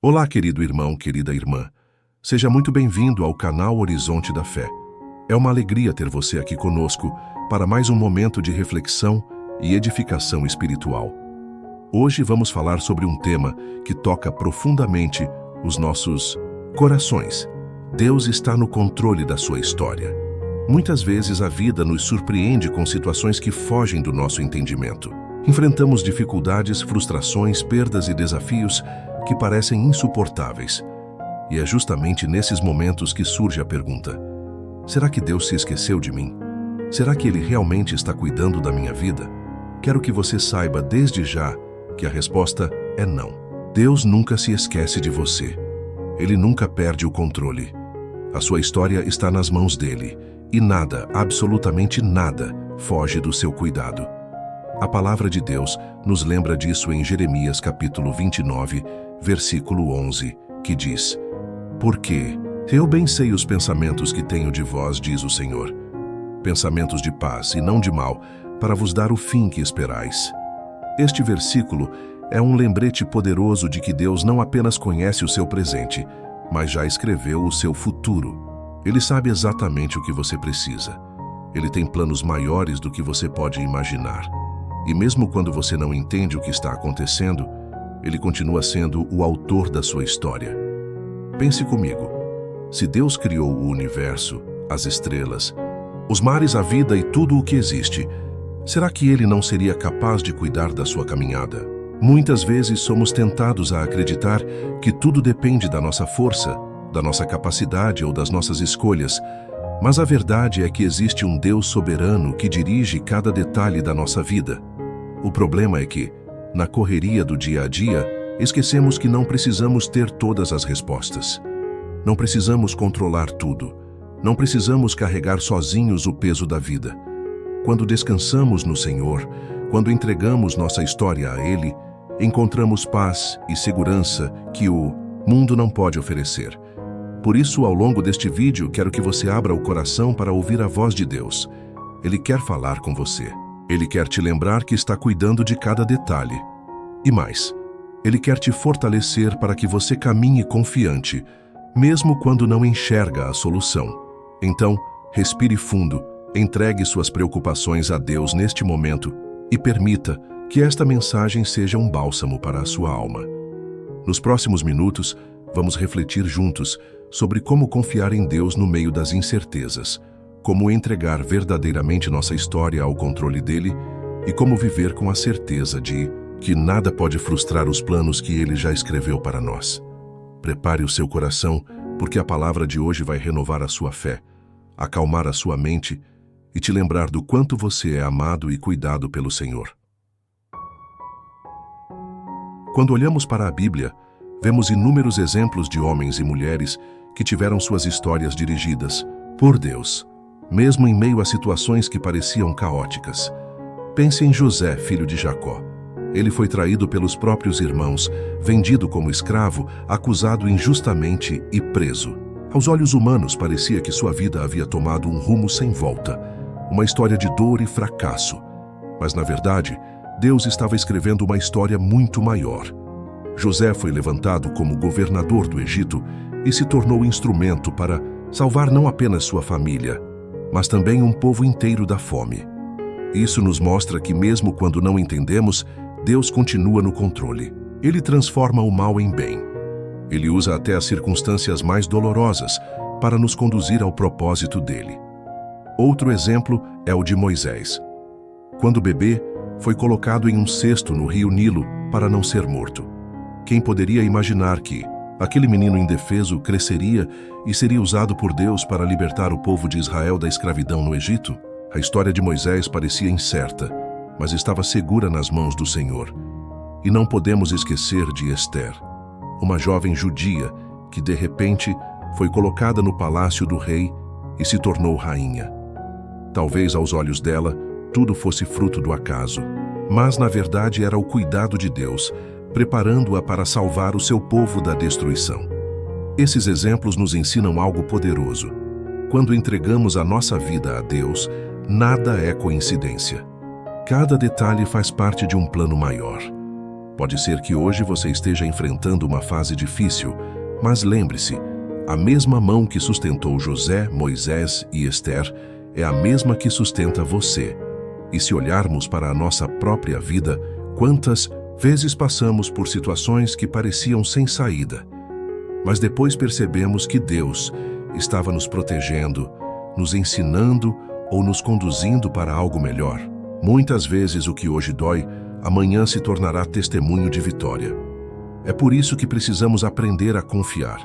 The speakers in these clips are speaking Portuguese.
Olá, querido irmão, querida irmã. Seja muito bem-vindo ao canal Horizonte da Fé. É uma alegria ter você aqui conosco para mais um momento de reflexão e edificação espiritual. Hoje vamos falar sobre um tema que toca profundamente os nossos corações. Deus está no controle da sua história. Muitas vezes a vida nos surpreende com situações que fogem do nosso entendimento. Enfrentamos dificuldades, frustrações, perdas e desafios que parecem insuportáveis. E é justamente nesses momentos que surge a pergunta: será que Deus se esqueceu de mim? Será que Ele realmente está cuidando da minha vida? Quero que você saiba desde já que a resposta é não. Deus nunca se esquece de você. Ele nunca perde o controle. A sua história está nas mãos dele e nada, absolutamente nada, foge do seu cuidado. A palavra de Deus nos lembra disso em Jeremias capítulo 29, versículo 11, que diz: Porque eu bem sei os pensamentos que tenho de vós, diz o Senhor, pensamentos de paz e não de mal, para vos dar o fim que esperais. Este versículo é um lembrete poderoso de que Deus não apenas conhece o seu presente, mas já escreveu o seu futuro. Ele sabe exatamente o que você precisa. Ele tem planos maiores do que você pode imaginar. E mesmo quando você não entende o que está acontecendo, Ele continua sendo o autor da sua história. Pense comigo. Se Deus criou o universo, as estrelas, os mares, a vida e tudo o que existe, será que Ele não seria capaz de cuidar da sua caminhada? Muitas vezes somos tentados a acreditar que tudo depende da nossa força, da nossa capacidade ou das nossas escolhas, mas a verdade é que existe um Deus soberano que dirige cada detalhe da nossa vida. O problema é que, na correria do dia a dia, esquecemos que não precisamos ter todas as respostas. Não precisamos controlar tudo. Não precisamos carregar sozinhos o peso da vida. Quando descansamos no Senhor, quando entregamos nossa história a Ele, encontramos paz e segurança que o mundo não pode oferecer. Por isso, ao longo deste vídeo, quero que você abra o coração para ouvir a voz de Deus. Ele quer falar com você. Ele quer te lembrar que está cuidando de cada detalhe. E mais, Ele quer te fortalecer para que você caminhe confiante, mesmo quando não enxerga a solução. Então, respire fundo, entregue suas preocupações a Deus neste momento e permita que esta mensagem seja um bálsamo para a sua alma. Nos próximos minutos, vamos refletir juntos sobre como confiar em Deus no meio das incertezas, como entregar verdadeiramente nossa história ao controle dele e como viver com a certeza de que nada pode frustrar os planos que ele já escreveu para nós. Prepare o seu coração, porque a palavra de hoje vai renovar a sua fé, acalmar a sua mente e te lembrar do quanto você é amado e cuidado pelo Senhor. Quando olhamos para a Bíblia, vemos inúmeros exemplos de homens e mulheres que tiveram suas histórias dirigidas por Deus, mesmo em meio a situações que pareciam caóticas. Pense em José, filho de Jacó. Ele foi traído pelos próprios irmãos, vendido como escravo, acusado injustamente e preso. Aos olhos humanos, parecia que sua vida havia tomado um rumo sem volta, uma história de dor e fracasso. Mas, na verdade, Deus estava escrevendo uma história muito maior. José foi levantado como governador do Egito e se tornou instrumento para salvar não apenas sua família, mas também um povo inteiro da fome. Isso nos mostra que mesmo quando não entendemos, Deus continua no controle. Ele transforma o mal em bem. Ele usa até as circunstâncias mais dolorosas para nos conduzir ao propósito dele. Outro exemplo é o de Moisés. Quando bebê, foi colocado em um cesto no rio Nilo para não ser morto. Quem poderia imaginar que aquele menino indefeso cresceria e seria usado por Deus para libertar o povo de Israel da escravidão no Egito? A história de Moisés parecia incerta, mas estava segura nas mãos do Senhor. E não podemos esquecer de Ester, uma jovem judia que, de repente, foi colocada no palácio do rei e se tornou rainha. Talvez aos olhos dela, tudo fosse fruto do acaso, mas na verdade era o cuidado de Deus, preparando-a para salvar o seu povo da destruição. Esses exemplos nos ensinam algo poderoso. Quando entregamos a nossa vida a Deus, nada é coincidência. Cada detalhe faz parte de um plano maior. Pode ser que hoje você esteja enfrentando uma fase difícil, mas lembre-se, a mesma mão que sustentou José, Moisés e Esther é a mesma que sustenta você. E se olharmos para a nossa própria vida, quantas vezes passamos por situações que pareciam sem saída, mas depois percebemos que Deus estava nos protegendo, nos ensinando ou nos conduzindo para algo melhor. Muitas vezes o que hoje dói, amanhã se tornará testemunho de vitória. É por isso que precisamos aprender a confiar.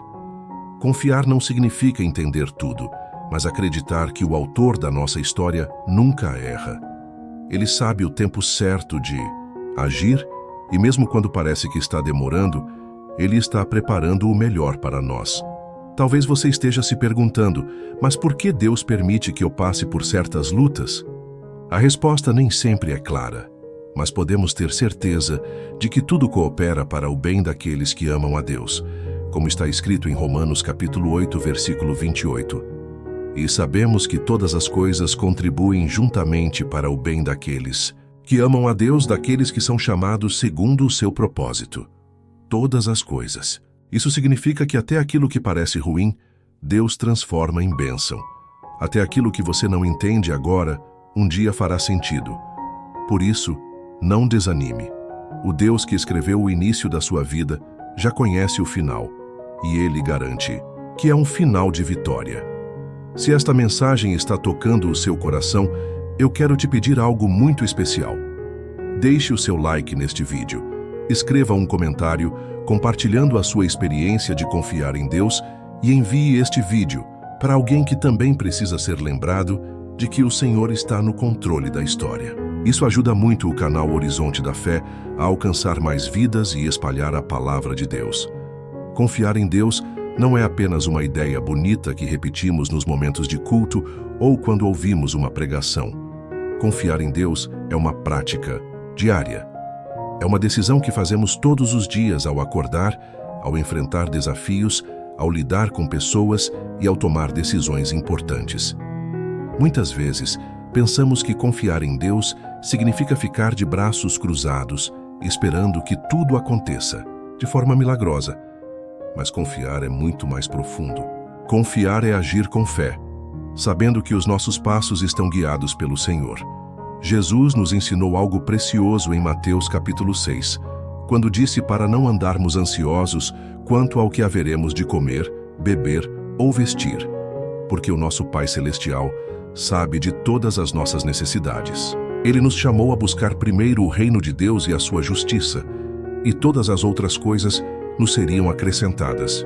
Confiar não significa entender tudo, mas acreditar que o autor da nossa história nunca erra. Ele sabe o tempo certo de agir e mesmo quando parece que está demorando, Ele está preparando o melhor para nós. Talvez você esteja se perguntando, mas por que Deus permite que eu passe por certas lutas? A resposta nem sempre é clara, mas podemos ter certeza de que tudo coopera para o bem daqueles que amam a Deus, como está escrito em Romanos capítulo 8, versículo 28. E sabemos que todas as coisas contribuem juntamente para o bem daqueles que amam a Deus, daqueles que são chamados segundo o seu propósito. Todas as coisas. Isso significa que até aquilo que parece ruim, Deus transforma em bênção. Até aquilo que você não entende agora, um dia fará sentido. Por isso, não desanime. O Deus que escreveu o início da sua vida já conhece o final, e Ele garante que é um final de vitória. Se esta mensagem está tocando o seu coração, eu quero te pedir algo muito especial. Deixe o seu like neste vídeo, escreva um comentário compartilhando a sua experiência de confiar em Deus e envie este vídeo para alguém que também precisa ser lembrado de que o Senhor está no controle da história. Isso ajuda muito o canal Horizonte da Fé a alcançar mais vidas e espalhar a palavra de Deus. Confiar em Deus não é apenas uma ideia bonita que repetimos nos momentos de culto ou quando ouvimos uma pregação. Confiar em Deus é uma prática diária. É uma decisão que fazemos todos os dias ao acordar, ao enfrentar desafios, ao lidar com pessoas e ao tomar decisões importantes. Muitas vezes, pensamos que confiar em Deus significa ficar de braços cruzados, esperando que tudo aconteça, de forma milagrosa. Mas confiar é muito mais profundo. Confiar é agir com fé, sabendo que os nossos passos estão guiados pelo Senhor. Jesus nos ensinou algo precioso em Mateus capítulo 6, quando disse para não andarmos ansiosos quanto ao que haveremos de comer, beber ou vestir, porque o nosso Pai Celestial sabe de todas as nossas necessidades. Ele nos chamou a buscar primeiro o reino de Deus e a sua justiça, e todas as outras coisas nos seriam acrescentadas.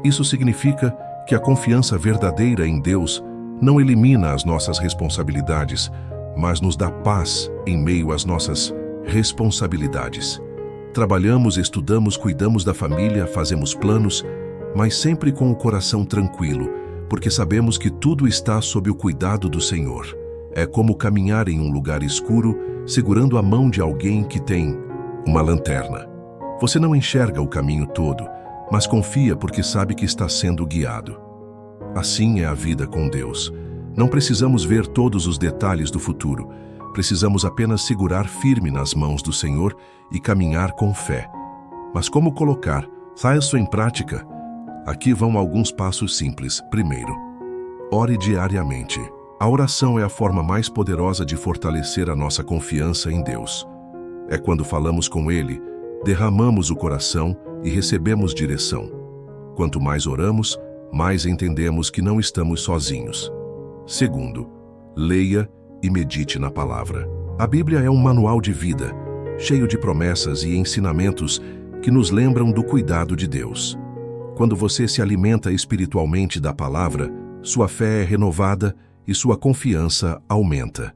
Isso significa que a confiança verdadeira em Deus não elimina as nossas responsabilidades, mas nos dá paz em meio às nossas responsabilidades. Trabalhamos, estudamos, cuidamos da família, fazemos planos, mas sempre com o coração tranquilo, porque sabemos que tudo está sob o cuidado do Senhor. É como caminhar em um lugar escuro, segurando a mão de alguém que tem uma lanterna. Você não enxerga o caminho todo, mas confia porque sabe que está sendo guiado. Assim é a vida com Deus. Não precisamos ver todos os detalhes do futuro. Precisamos apenas segurar firme nas mãos do Senhor e caminhar com fé. Mas como colocar isso em prática? Aqui vão alguns passos simples. Primeiro, ore diariamente. A oração é a forma mais poderosa de fortalecer a nossa confiança em Deus. É quando falamos com Ele, derramamos o coração e recebemos direção. Quanto mais oramos, mais entendemos que não estamos sozinhos. Segundo, leia e medite na palavra. A Bíblia é um manual de vida, cheio de promessas e ensinamentos que nos lembram do cuidado de Deus. Quando você se alimenta espiritualmente da palavra, sua fé é renovada e sua confiança aumenta.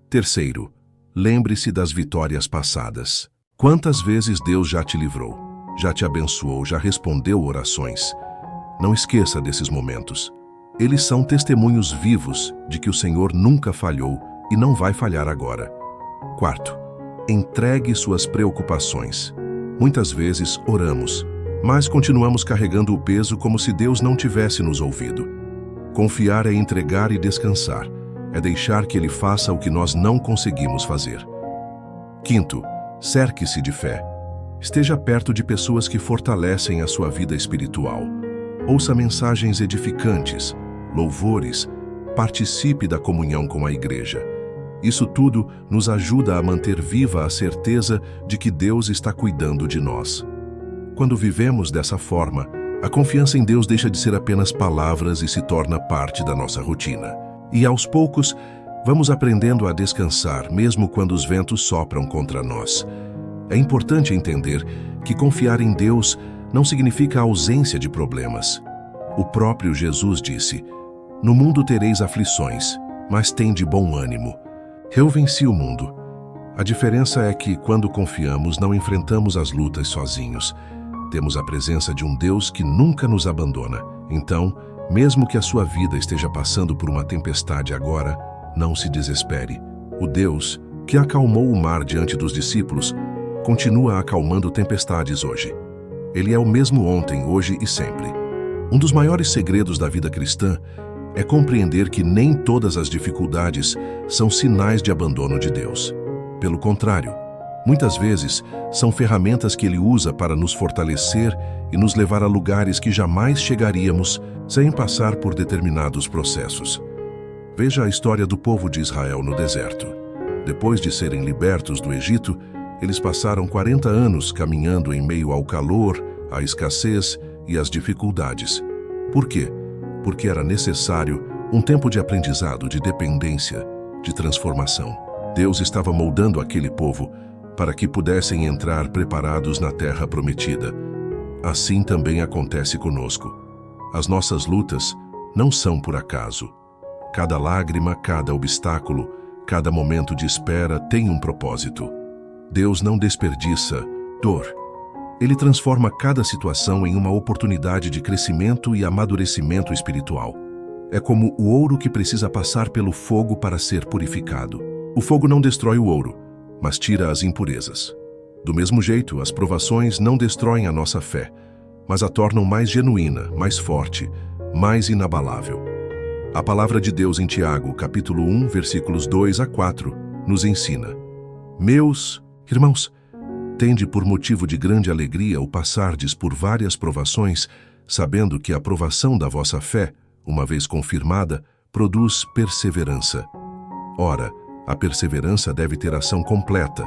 Terceiro, lembre-se das vitórias passadas. Quantas vezes Deus já te livrou, já te abençoou, já respondeu orações? Não esqueça desses momentos. Eles são testemunhos vivos de que o Senhor nunca falhou e não vai falhar agora. Quarto, entregue suas preocupações. Muitas vezes oramos, mas continuamos carregando o peso como se Deus não tivesse nos ouvido. Confiar é entregar e descansar, é deixar que Ele faça o que nós não conseguimos fazer. Quinto, cerque-se de fé. Esteja perto de pessoas que fortalecem a sua vida espiritual. Ouça mensagens edificantes, louvores, participe da comunhão com a igreja. Isso tudo nos ajuda a manter viva a certeza de que Deus está cuidando de nós. Quando vivemos dessa forma, a confiança em Deus deixa de ser apenas palavras e se torna parte da nossa rotina. E aos poucos, vamos aprendendo a descansar, mesmo quando os ventos sopram contra nós. É importante entender que confiar em Deus não significa a ausência de problemas. O próprio Jesus disse: "No mundo tereis aflições, mas tende bom ânimo. Eu venci o mundo." A diferença é que, quando confiamos, não enfrentamos as lutas sozinhos. Temos a presença de um Deus que nunca nos abandona. Então, mesmo que a sua vida esteja passando por uma tempestade agora, não se desespere. O Deus que acalmou o mar diante dos discípulos continua acalmando tempestades hoje. Ele é o mesmo ontem, hoje e sempre. Um dos maiores segredos da vida cristã é compreender que nem todas as dificuldades são sinais de abandono de Deus. Pelo contrário, muitas vezes são ferramentas que Ele usa para nos fortalecer e nos levar a lugares que jamais chegaríamos sem passar por determinados processos. Veja a história do povo de Israel no deserto. Depois de serem libertos do Egito, eles passaram 40 anos caminhando em meio ao calor, à escassez e às dificuldades. Por quê? Porque era necessário um tempo de aprendizado, de dependência, de transformação. Deus estava moldando aquele povo para que pudessem entrar preparados na terra prometida. Assim também acontece conosco. As nossas lutas não são por acaso. Cada lágrima, cada obstáculo, cada momento de espera tem um propósito. Deus não desperdiça dor. Ele transforma cada situação em uma oportunidade de crescimento e amadurecimento espiritual. É como o ouro que precisa passar pelo fogo para ser purificado. O fogo não destrói o ouro, mas tira as impurezas. Do mesmo jeito, as provações não destroem a nossa fé, mas a tornam mais genuína, mais forte, mais inabalável. A palavra de Deus em Tiago, capítulo 1, versículos 2 a 4, nos ensina: Meus irmãos, tende por motivo de grande alegria o passardes por várias provações, sabendo que a provação da vossa fé, uma vez confirmada, produz perseverança. Ora, a perseverança deve ter ação completa,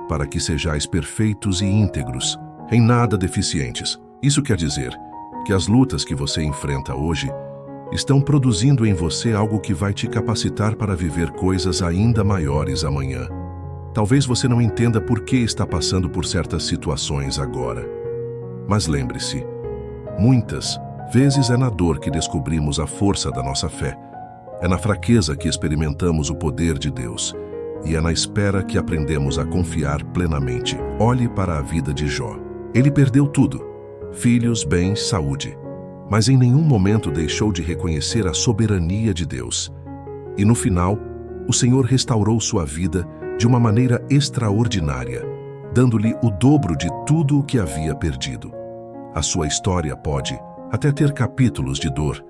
para que sejais perfeitos e íntegros, em nada deficientes. Isso quer dizer que as lutas que você enfrenta hoje estão produzindo em você algo que vai te capacitar para viver coisas ainda maiores amanhã. Talvez você não entenda por que está passando por certas situações agora. Mas lembre-se, muitas vezes é na dor que descobrimos a força da nossa fé. É na fraqueza que experimentamos o poder de Deus. E é na espera que aprendemos a confiar plenamente. Olhe para a vida de Jó. Ele perdeu tudo: filhos, bens, saúde. Mas em nenhum momento deixou de reconhecer a soberania de Deus. E no final, o Senhor restaurou sua vida de uma maneira extraordinária, dando-lhe o dobro de tudo o que havia perdido. A sua história pode até ter capítulos de dor,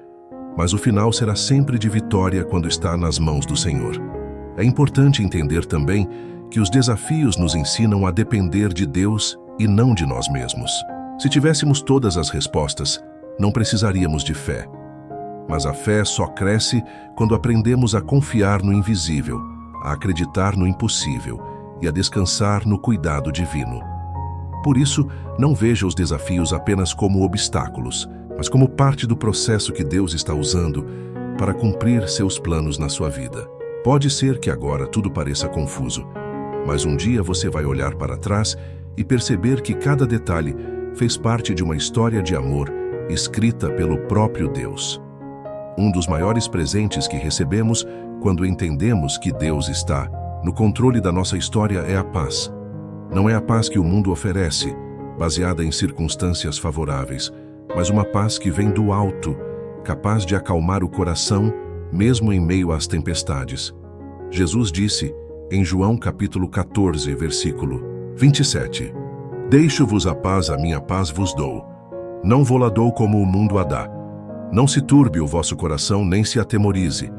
mas o final será sempre de vitória quando está nas mãos do Senhor. É importante entender também que os desafios nos ensinam a depender de Deus e não de nós mesmos. Se tivéssemos todas as respostas, não precisaríamos de fé. Mas a fé só cresce quando aprendemos a confiar no invisível, a acreditar no impossível e a descansar no cuidado divino. Por isso, não veja os desafios apenas como obstáculos, mas como parte do processo que Deus está usando para cumprir seus planos na sua vida. Pode ser que agora tudo pareça confuso, mas um dia você vai olhar para trás e perceber que cada detalhe fez parte de uma história de amor escrita pelo próprio Deus. Um dos maiores presentes que recebemos quando entendemos que Deus está no controle da nossa história é a paz. Não é a paz que o mundo oferece, baseada em circunstâncias favoráveis, mas uma paz que vem do alto, capaz de acalmar o coração, mesmo em meio às tempestades. Jesus disse, em João capítulo 14, versículo 27, Deixo-vos a minha paz vos dou. Não vou-la dou como o mundo a dá. Não se turbe o vosso coração, nem se atemorize.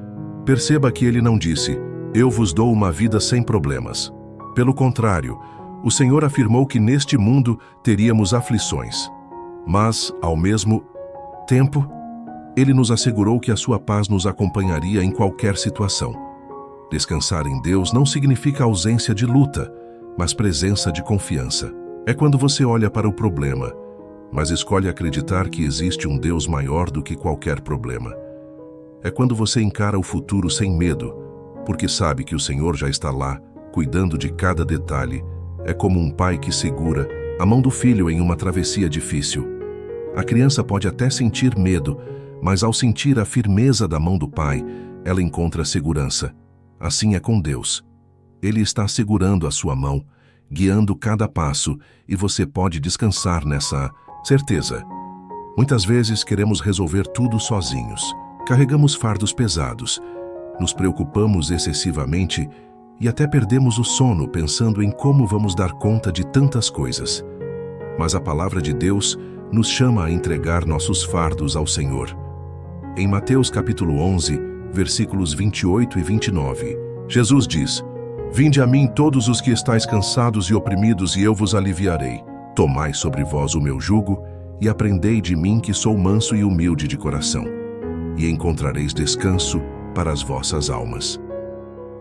Perceba que ele não disse, eu vos dou uma vida sem problemas. Pelo contrário, O Senhor afirmou que neste mundo teríamos aflições, mas, ao mesmo tempo, Ele nos assegurou que a sua paz nos acompanharia em qualquer situação. Descansar em Deus não significa ausência de luta, mas presença de confiança. É quando você olha para o problema, mas escolhe acreditar que existe um Deus maior do que qualquer problema. É quando você encara o futuro sem medo, porque sabe que o Senhor já está lá, cuidando de cada detalhe. É como um pai que segura a mão do filho em uma travessia difícil. A criança pode até sentir medo, mas ao sentir a firmeza da mão do pai, ela encontra segurança. Assim é com Deus. Ele está segurando a sua mão, guiando cada passo, e você pode descansar nessa certeza. Muitas vezes queremos resolver tudo sozinhos. Carregamos fardos pesados, nos preocupamos excessivamente e até perdemos o sono pensando em como vamos dar conta de tantas coisas. Mas a palavra de Deus nos chama a entregar nossos fardos ao Senhor. Em Mateus capítulo 11, versículos 28 e 29, Jesus diz: Vinde a mim todos os que estáis cansados e oprimidos, e eu vos aliviarei. Tomai sobre vós o meu jugo, e aprendei de mim, que sou manso e humilde de coração, e encontrareis descanso para as vossas almas.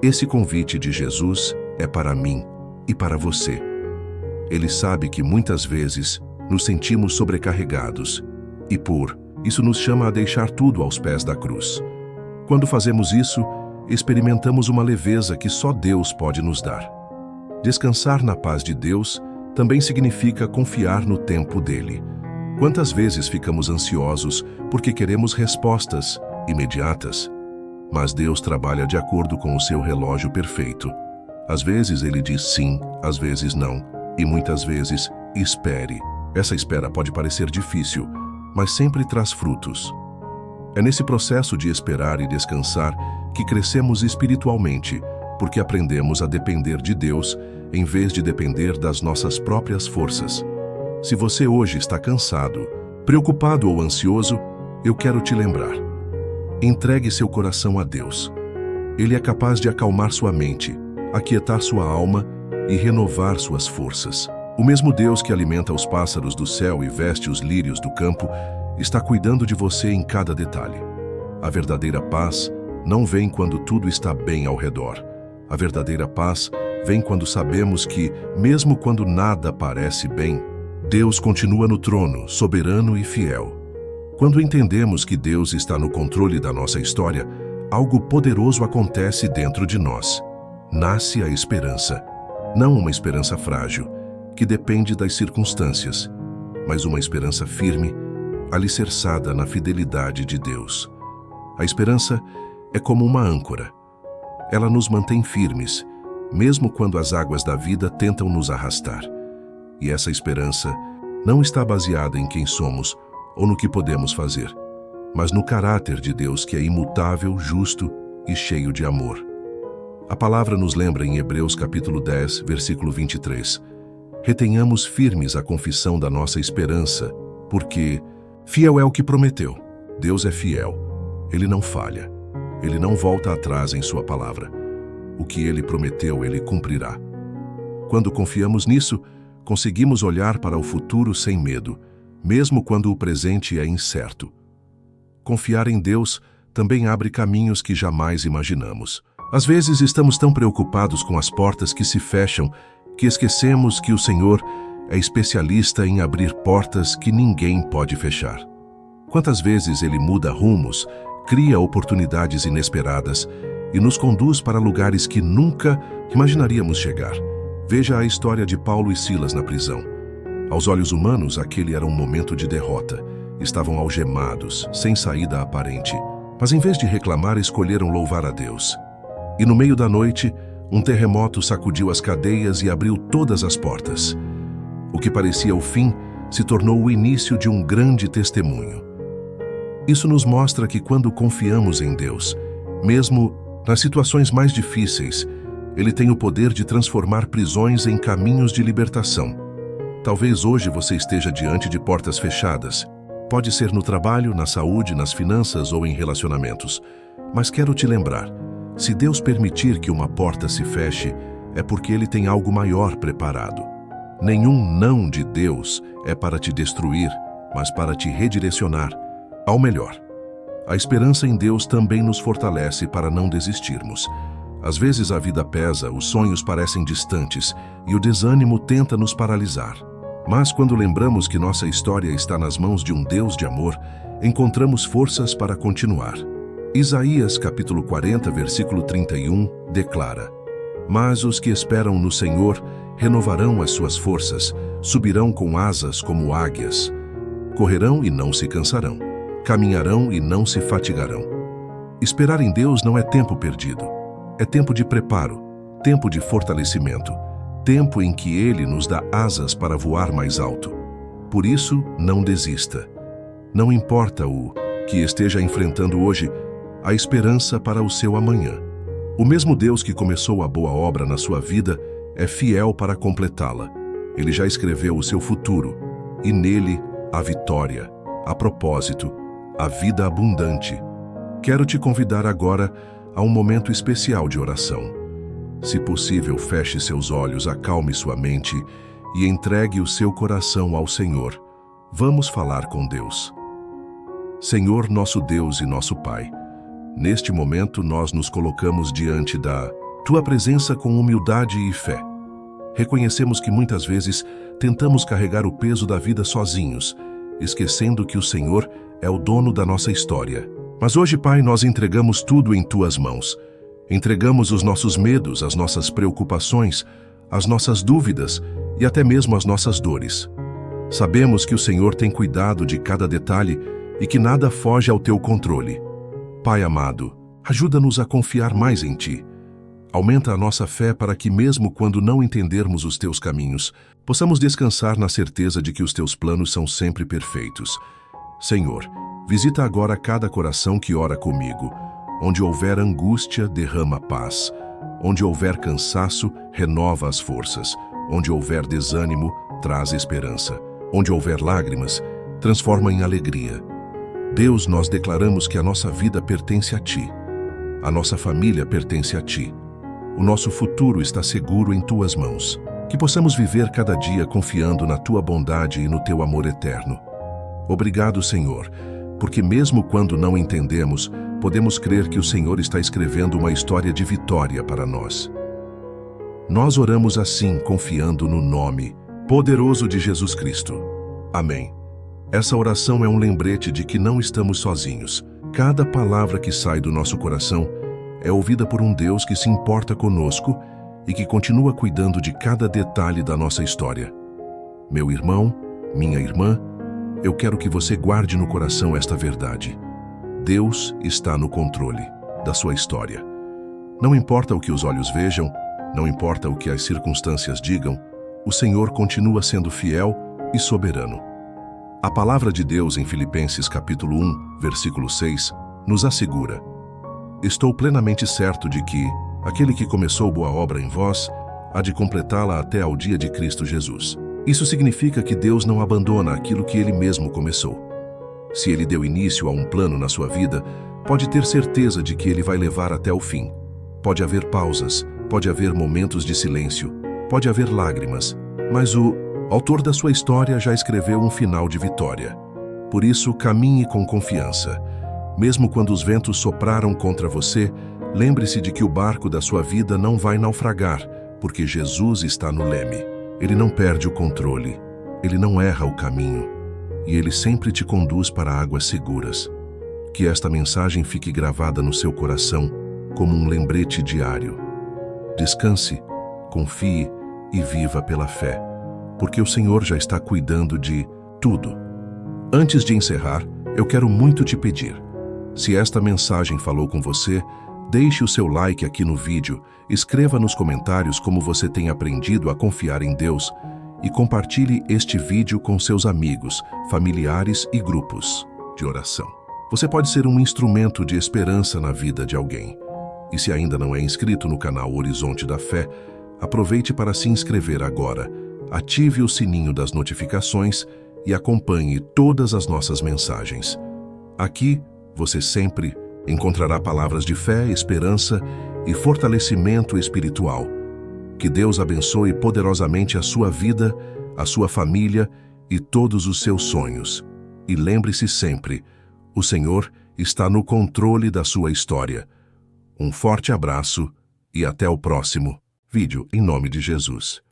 Esse convite de Jesus é para mim e para você. Ele sabe que muitas vezes nos sentimos sobrecarregados, e por isso nos chama a deixar tudo aos pés da cruz. Quando fazemos isso, experimentamos uma leveza que só Deus pode nos dar. Descansar na paz de Deus também significa confiar no tempo dele. Quantas vezes ficamos ansiosos porque queremos respostas imediatas? Mas Deus trabalha de acordo com o seu relógio perfeito. Às vezes Ele diz sim, às vezes não, e muitas vezes espere. Essa espera pode parecer difícil, mas sempre traz frutos. É nesse processo de esperar e descansar que crescemos espiritualmente, porque aprendemos a depender de Deus em vez de depender das nossas próprias forças. Se você hoje está cansado, preocupado ou ansioso, eu quero te lembrar. Entregue seu coração a Deus. Ele é capaz de acalmar sua mente, aquietar sua alma e renovar suas forças. O mesmo Deus que alimenta os pássaros do céu e veste os lírios do campo está cuidando de você em cada detalhe. A verdadeira paz não vem quando tudo está bem ao redor. A verdadeira paz vem quando sabemos que, mesmo quando nada parece bem, Deus continua no trono, soberano e fiel. Quando entendemos que Deus está no controle da nossa história, algo poderoso acontece dentro de nós. Nasce a esperança. Não uma esperança frágil, que depende das circunstâncias, mas uma esperança firme, alicerçada na fidelidade de Deus. A esperança é como uma âncora. Ela nos mantém firmes, mesmo quando as águas da vida tentam nos arrastar. E essa esperança não está baseada em quem somos ou no que podemos fazer, mas no caráter de Deus, que é imutável, justo e cheio de amor. A palavra nos lembra em Hebreus capítulo 10, versículo 23. Retenhamos firmes a confissão da nossa esperança, porque fiel é o que prometeu. Deus é fiel. Ele não falha. Ele não volta atrás em sua palavra. O que ele prometeu, ele cumprirá. Quando confiamos nisso, conseguimos olhar para o futuro sem medo, mesmo quando o presente é incerto. Confiar em Deus também abre caminhos que jamais imaginamos. Às vezes estamos tão preocupados com as portas que se fecham que esquecemos que o Senhor é especialista em abrir portas que ninguém pode fechar. Quantas vezes Ele muda rumos, cria oportunidades inesperadas e nos conduz para lugares que nunca imaginaríamos chegar. Veja a história de Paulo e Silas na prisão. Aos olhos humanos, aquele era um momento de derrota. Estavam algemados, sem saída aparente. Mas em vez de reclamar, escolheram louvar a Deus. E no meio da noite, um terremoto sacudiu as cadeias e abriu todas as portas. O que parecia o fim se tornou o início de um grande testemunho. Isso nos mostra que quando confiamos em Deus, mesmo nas situações mais difíceis, Ele tem o poder de transformar prisões em caminhos de libertação. Talvez hoje você esteja diante de portas fechadas. Pode ser no trabalho, na saúde, nas finanças ou em relacionamentos. Mas quero te lembrar, se Deus permitir que uma porta se feche, é porque Ele tem algo maior preparado. Nenhum não de Deus é para te destruir, mas para te redirecionar ao melhor. A esperança em Deus também nos fortalece para não desistirmos. Às vezes a vida pesa, os sonhos parecem distantes e o desânimo tenta nos paralisar. Mas quando lembramos que nossa história está nas mãos de um Deus de amor, encontramos forças para continuar. Isaías capítulo 40, versículo 31, declara: Mas os que esperam no Senhor renovarão as suas forças, subirão com asas como águias. Correrão e não se cansarão, caminharão e não se fatigarão. Esperar em Deus não é tempo perdido. É tempo de preparo, tempo de fortalecimento, tempo em que Ele nos dá asas para voar mais alto. Por isso, não desista. Não importa o que esteja enfrentando hoje, a esperança para o seu amanhã. O mesmo Deus que começou a boa obra na sua vida é fiel para completá-la. Ele já escreveu o seu futuro, e nele a vitória, a propósito, a vida abundante. Quero te convidar agora a um momento especial de oração. Se possível, feche seus olhos, acalme sua mente e entregue o seu coração ao Senhor. Vamos falar com Deus. Senhor, nosso Deus e nosso Pai, neste momento nós nos colocamos diante da Tua presença com humildade e fé. Reconhecemos que muitas vezes tentamos carregar o peso da vida sozinhos, esquecendo que o Senhor é o dono da nossa história. Mas hoje, Pai, nós entregamos tudo em Tuas mãos. Entregamos os nossos medos, as nossas preocupações, as nossas dúvidas e até mesmo as nossas dores. Sabemos que o Senhor tem cuidado de cada detalhe e que nada foge ao Teu controle. Pai amado, ajuda-nos a confiar mais em Ti. Aumenta a nossa fé para que, mesmo quando não entendermos os Teus caminhos, possamos descansar na certeza de que os Teus planos são sempre perfeitos. Senhor, visita agora cada coração que ora comigo. Onde houver angústia, derrama paz. Onde houver cansaço, renova as forças. Onde houver desânimo, traz esperança. Onde houver lágrimas, transforma em alegria. Deus, nós declaramos que a nossa vida pertence a Ti. A nossa família pertence a Ti. O nosso futuro está seguro em Tuas mãos. Que possamos viver cada dia confiando na Tua bondade e no Teu amor eterno. Obrigado, Senhor, porque mesmo quando não entendemos, podemos crer que o Senhor está escrevendo uma história de vitória para nós. Nós oramos assim, confiando no nome poderoso de Jesus Cristo. Amém. Essa oração é um lembrete de que não estamos sozinhos. Cada palavra que sai do nosso coração é ouvida por um Deus que se importa conosco e que continua cuidando de cada detalhe da nossa história. Meu irmão, minha irmã, eu quero que você guarde no coração esta verdade. Deus está no controle da sua história. Não importa o que os olhos vejam, não importa o que as circunstâncias digam, o Senhor continua sendo fiel e soberano. A palavra de Deus em Filipenses capítulo 1, versículo 6, nos assegura: Estou plenamente certo de que aquele que começou boa obra em vós há de completá-la até ao dia de Cristo Jesus. Isso significa que Deus não abandona aquilo que Ele mesmo começou. Se Ele deu início a um plano na sua vida, pode ter certeza de que Ele vai levar até o fim. Pode haver pausas, pode haver momentos de silêncio, pode haver lágrimas, mas o autor da sua história já escreveu um final de vitória. Por isso, caminhe com confiança. Mesmo quando os ventos sopraram contra você, lembre-se de que o barco da sua vida não vai naufragar, porque Jesus está no leme. Ele não perde o controle, Ele não erra o caminho, e Ele sempre te conduz para águas seguras. Que esta mensagem fique gravada no seu coração como um lembrete diário. Descanse, confie e viva pela fé, porque o Senhor já está cuidando de tudo. Antes de encerrar, eu quero muito te pedir: se esta mensagem falou com você, deixe o seu like aqui no vídeo, escreva nos comentários como você tem aprendido a confiar em Deus e compartilhe este vídeo com seus amigos, familiares e grupos de oração. Você pode ser um instrumento de esperança na vida de alguém. E se ainda não é inscrito no canal Horizonte da Fé, aproveite para se inscrever agora, ative o sininho das notificações e acompanhe todas as nossas mensagens. Aqui, você sempre encontrará palavras de fé, esperança e fortalecimento espiritual. Que Deus abençoe poderosamente a sua vida, a sua família e todos os seus sonhos. E lembre-se sempre, o Senhor está no controle da sua história. Um forte abraço e até o próximo vídeo, em nome de Jesus.